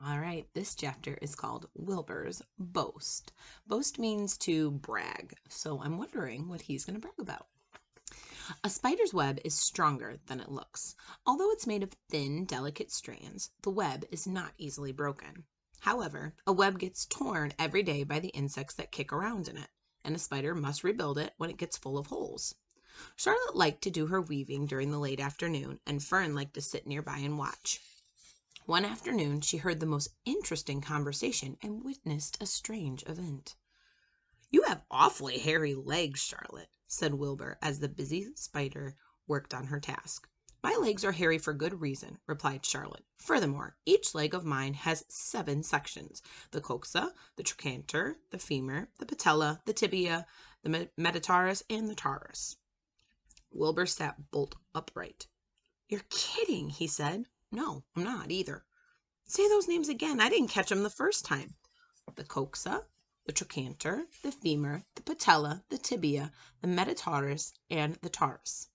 All right, this chapter is called Wilbur's Boast. Boast means to brag, so I'm wondering what he's going to brag about. A spider's web is stronger than it looks. Although it's made of thin, delicate strands, the web is not easily broken. However, a web gets torn every day by the insects that kick around in it, and a spider must rebuild it when it gets full of holes. Charlotte liked to do her weaving during the late afternoon, and Fern liked to sit nearby and watch. One afternoon she heard the most interesting conversation and witnessed a strange event. "You have awfully hairy legs, Charlotte," said Wilbur as the busy spider worked on her task. "My legs are hairy for good reason," replied Charlotte. "Furthermore, each leg of mine has 7 sections: the coxa, the trochanter, the femur, the patella, the tibia, the metatarsus, and the tarsus." Wilbur sat bolt upright. "You're kidding," he said. "No, I'm not either." "Say those names again. I didn't catch them the first time." "The coxa, the trochanter, the femur, the patella, the tibia, the metatarsus, and the tarsus."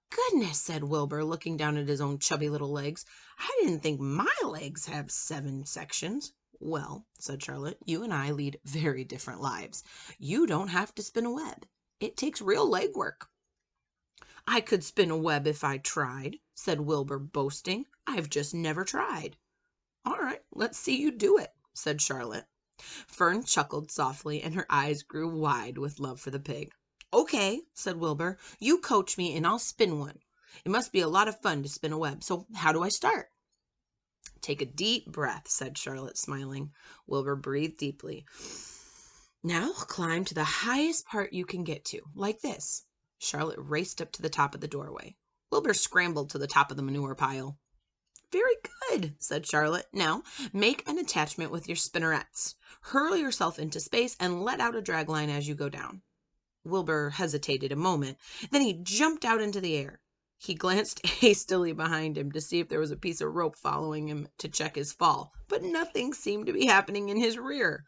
"Goodness," said Wilbur, looking down at his own chubby little legs. "I didn't think my legs have 7 sections." "Well," said Charlotte, "you and I lead very different lives. You don't have to spin a web. It takes real leg work." "I could spin a web if I tried," said Wilbur, boasting. "I've just never tried." "All right, let's see you do it," said Charlotte. Fern chuckled softly, and her eyes grew wide with love for the pig. "Okay," said Wilbur. "You coach me, and I'll spin one. It must be a lot of fun to spin a web. So how do I start?" "Take a deep breath," said Charlotte, smiling. Wilbur breathed deeply. "Now climb to the highest part you can get to, like this." Charlotte raced up to the top of the doorway. Wilbur scrambled to the top of the manure pile. "Very good," said Charlotte. "Now make an attachment with your spinnerets. Hurl yourself into space and let out a drag line as you go down." Wilbur hesitated a moment. Then he jumped out into the air. He glanced hastily behind him to see if there was a piece of rope following him to check his fall, but nothing seemed to be happening in his rear.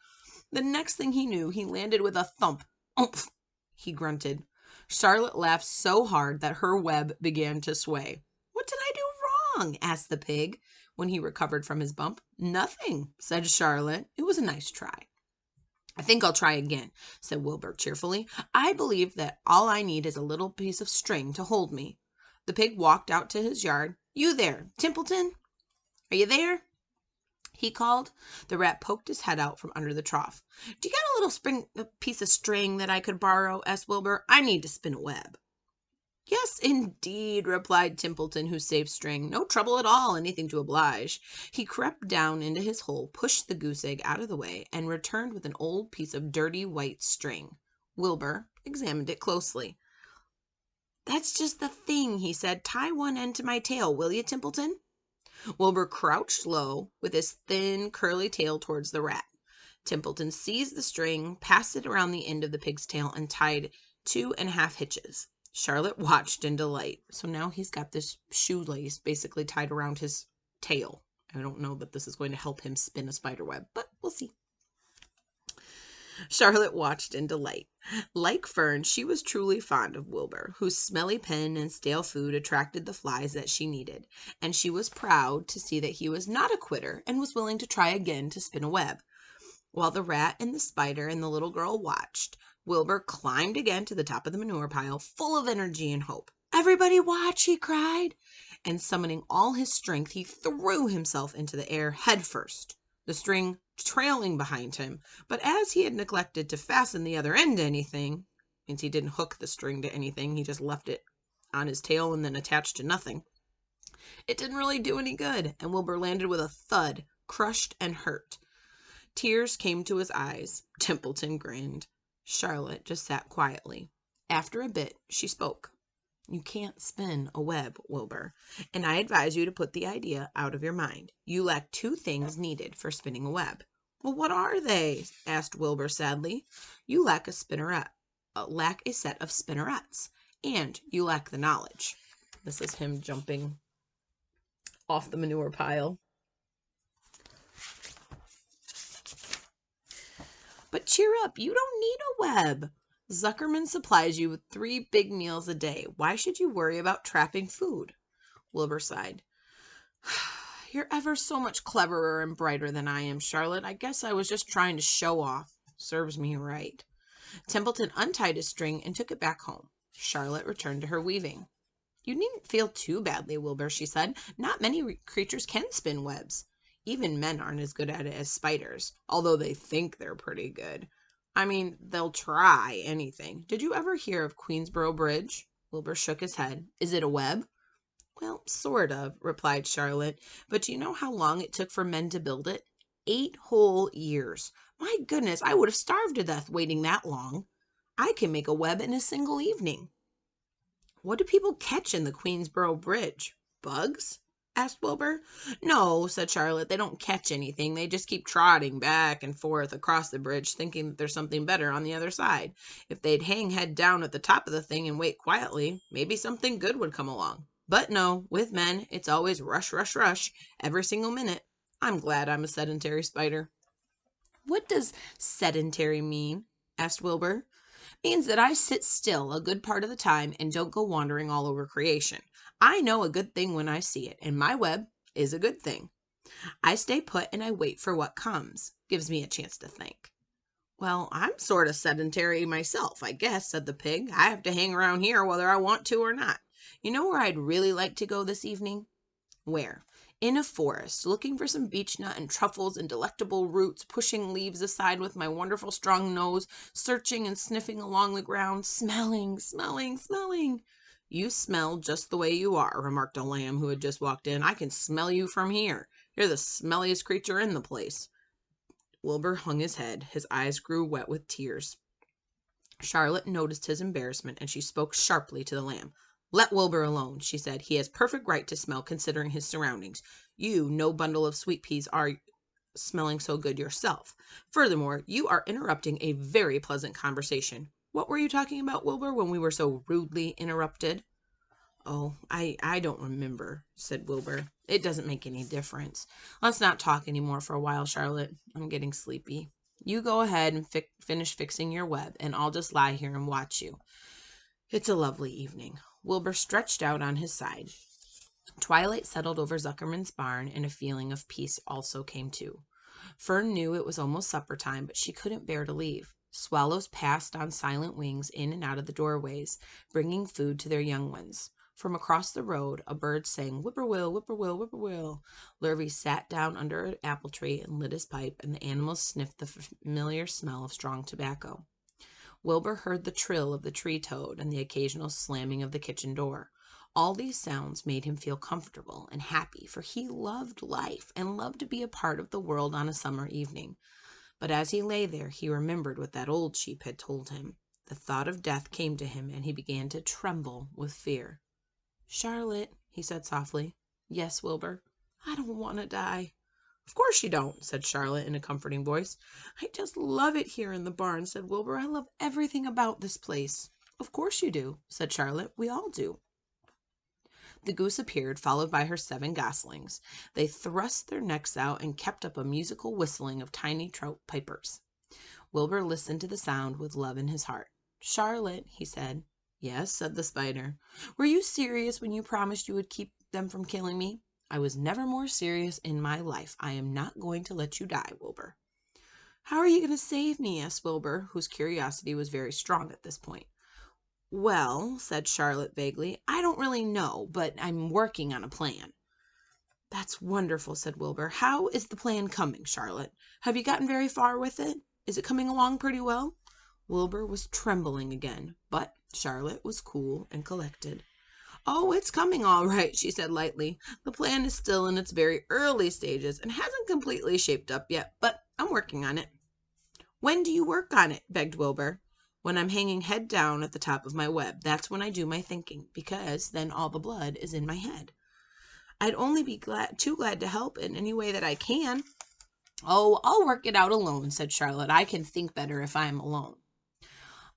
The next thing he knew, he landed with a thump. "Oomph!" he grunted. Charlotte laughed so hard that her web began to sway. "What did I do wrong?" asked the pig, when he recovered from his bump. "Nothing," said Charlotte. "It was a nice try." "I think I'll try again," said Wilbur cheerfully. "I believe that all I need is a little piece of string to hold me." The pig walked out to his yard. "You there, Templeton? Are you there?" he called. The rat poked his head out from under the trough. "Do you got a little piece of string that I could borrow?" asked Wilbur. "I need to spin a web." "Yes, indeed," replied Templeton, who saved string. "No trouble at all. Anything to oblige." He crept down into his hole, pushed the goose egg out of the way, and returned with an old piece of dirty white string. Wilbur examined it closely. "That's just the thing," he said. "Tie one end to my tail, will you, Templeton?" Wilbur crouched low, with his thin, curly tail towards the rat. Templeton seized the string, passed it around the end of the pig's tail, and tied 2½ hitches. Charlotte watched in delight. So now he's got this shoelace basically tied around his tail. I don't know that this is going to help him spin a spider web, but we'll see. Charlotte watched in delight. Like Fern, she was truly fond of Wilbur, whose smelly pen and stale food attracted the flies that she needed, and she was proud to see that he was not a quitter and was willing to try again to spin a web. While the rat and the spider and the little girl watched, Wilbur climbed again to the top of the manure pile, full of energy and hope. "Everybody watch!" he cried, and summoning all his strength, he threw himself into the air head first, the string trailing behind him. But as he had neglected to fasten the other end to anything, since he didn't hook the string to anything, he just left it on his tail and then attached to nothing, it didn't really do any good, and Wilbur landed with a thud, crushed and hurt. Tears came to his eyes. Templeton grinned. Charlotte just sat quietly. After a bit, she spoke. "You can't spin a web, Wilbur, and I advise you to put the idea out of your mind. You lack 2 things needed for spinning a web." "Well, what are they?" asked Wilbur sadly. "You lack a set of spinnerets, and you lack the knowledge." This is him jumping off the manure pile. "But cheer up, you don't need a web. Zuckerman supplies you with 3 big meals a day. Why should you worry about trapping food?" Wilbur sighed. You're ever so much cleverer and brighter than I am, Charlotte. I guess I was just trying to show off. Serves me right. Templeton untied his string and took it back home. Charlotte returned to her weaving. You needn't feel too badly, Wilbur, she said. Not many creatures can spin webs. Even men aren't as good at it as spiders, although they think they're pretty good. I mean, they'll try anything. Did you ever hear of Queensboro Bridge? Wilbur shook his head. Is it a web? Well, sort of, replied Charlotte. But do you know how long it took for men to build it? 8 whole years. My goodness, I would have starved to death waiting that long. I can make a web in a single evening. What do people catch in the Queensboro Bridge? Bugs? Asked Wilbur. No, said Charlotte. They don't catch anything. They just keep trotting back and forth across the bridge, thinking that there's something better on the other side. If they'd hang head down at the top of the thing and wait quietly, maybe something good would come along. But no, with men, it's always rush, rush, rush, every single minute. I'm glad I'm a sedentary spider. What does sedentary mean? Asked Wilbur. Means that I sit still a good part of the time and don't go wandering all over creation. I know a good thing when I see it, and my web is a good thing. I stay put and I wait for what comes. Gives me a chance to think. Well, I'm sort of sedentary myself, I guess, said the pig. I have to hang around here whether I want to or not. You know where I'd really like to go this evening? Where? In a forest, looking for some beechnut and truffles and delectable roots, pushing leaves aside with my wonderful strong nose, searching and sniffing along the ground, smelling, smelling, smelling. You smell just the way you are, remarked a lamb who had just walked in. I can smell you from here. You're the smelliest creature in the place. Wilbur hung his head. His eyes grew wet with tears. Charlotte noticed his embarrassment, and she spoke sharply to the lamb. Let Wilbur alone, she said. He has perfect right to smell, considering his surroundings. You, no bundle of sweet peas, are smelling so good yourself. Furthermore, you are interrupting a very pleasant conversation. What were you talking about, Wilbur, when we were so rudely interrupted? Oh, I don't remember, said Wilbur. It doesn't make any difference. Let's not talk any more for a while, Charlotte. I'm getting sleepy. You go ahead and finish fixing your web, and I'll just lie here and watch you. It's a lovely evening. Wilbur stretched out on his side. Twilight settled over Zuckerman's barn, and a feeling of peace also came too. Fern knew it was almost supper time, but she couldn't bear to leave. Swallows passed on silent wings in and out of the doorways, bringing food to their young ones. From across the road, a bird sang, whippoorwill, whippoorwill, whippoorwill. Lurvy sat down under an apple tree and lit his pipe, and the animals sniffed the familiar smell of strong tobacco. Wilbur heard the trill of the tree toad and the occasional slamming of the kitchen door. All these sounds made him feel comfortable and happy, for he loved life and loved to be a part of the world on a summer evening. But as he lay there, he remembered what that old sheep had told him. The thought of death came to him, and he began to tremble with fear. Charlotte, he said softly. Yes, Wilbur. I don't want to die. Of course you don't, said Charlotte in a comforting voice. I just love it here in the barn, said Wilbur. I love everything about this place. Of course you do, said Charlotte. We all do. The goose appeared, followed by her 7 goslings. They thrust their necks out and kept up a musical whistling of tiny trout pipers. Wilbur listened to the sound with love in his heart. Charlotte, he said. Yes, said the spider. Were you serious when you promised you would keep them from killing me? I was never more serious in my life. I am not going to let you die, Wilbur. How are you going to save me? Asked Wilbur, whose curiosity was very strong at this point. Well, said Charlotte vaguely, I don't really know, but I'm working on a plan. That's wonderful, said Wilbur. How is the plan coming, Charlotte? Have you gotten very far with it? Is it coming along pretty well? Wilbur was trembling again, but Charlotte was cool and collected. Oh, it's coming all right, she said lightly. The plan is still in its very early stages and hasn't completely shaped up yet, but I'm working on it. When do you work on it? Begged Wilbur. When I'm hanging head down at the top of my web. That's when I do my thinking, because then all the blood is in my head. I'd only be too glad to help in any way that I can. Oh, I'll work it out alone, said Charlotte. I can think better if I'm alone.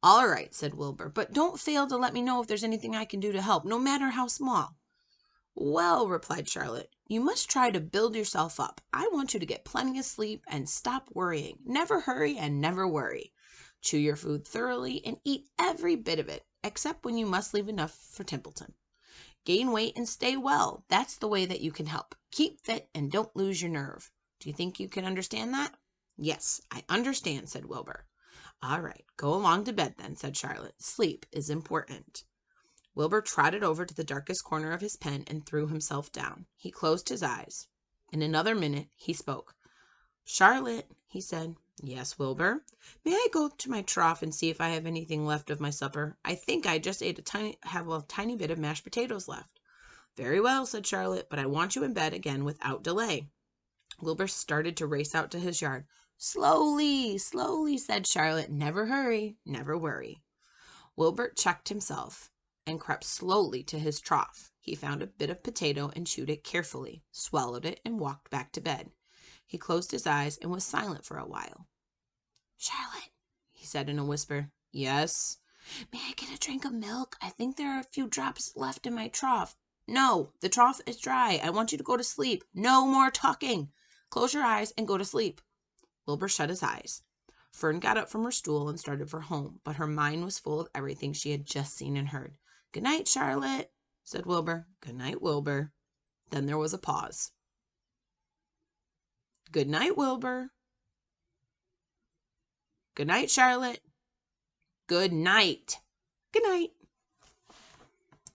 All right, said Wilbur, but don't fail to let me know if there's anything I can do to help, no matter how small. Well, replied Charlotte, you must try to build yourself up. I want you to get plenty of sleep and stop worrying. Never hurry and never worry. Chew your food thoroughly and eat every bit of it, except when you must leave enough for Templeton. Gain weight and stay well. That's the way that you can help. Keep fit and don't lose your nerve. Do you think you can understand that? Yes, I understand, said Wilbur. All right, go along to bed then, said Charlotte. Sleep is important. Wilbur trotted over to the darkest corner of his pen and threw himself down. He closed his eyes. In another minute, he spoke. Charlotte, he said. Yes, Wilbur. May I go to my trough and see if I have anything left of my supper? I think I just have a tiny bit of mashed potatoes left. Very well, said Charlotte, but I want you in bed again without delay. Wilbur started to race out to his yard. Slowly, slowly, said Charlotte. Never hurry, never worry. Wilbur checked himself and crept slowly to his trough. He found a bit of potato and chewed it carefully, swallowed it, and walked back to bed. He closed his eyes and was silent for a while. Charlotte, he said in a whisper. Yes? May I get a drink of milk? I think there are a few drops left in my trough. No, the trough is dry. I want you to go to sleep. No more talking. Close your eyes and go to sleep. Wilbur shut his eyes. Fern got up from her stool and started for home, but her mind was full of everything she had just seen and heard. Good night, Charlotte, said Wilbur. Good night, Wilbur. Then there was a pause. Good night, Wilbur. Good night, Charlotte. Good night. Good night.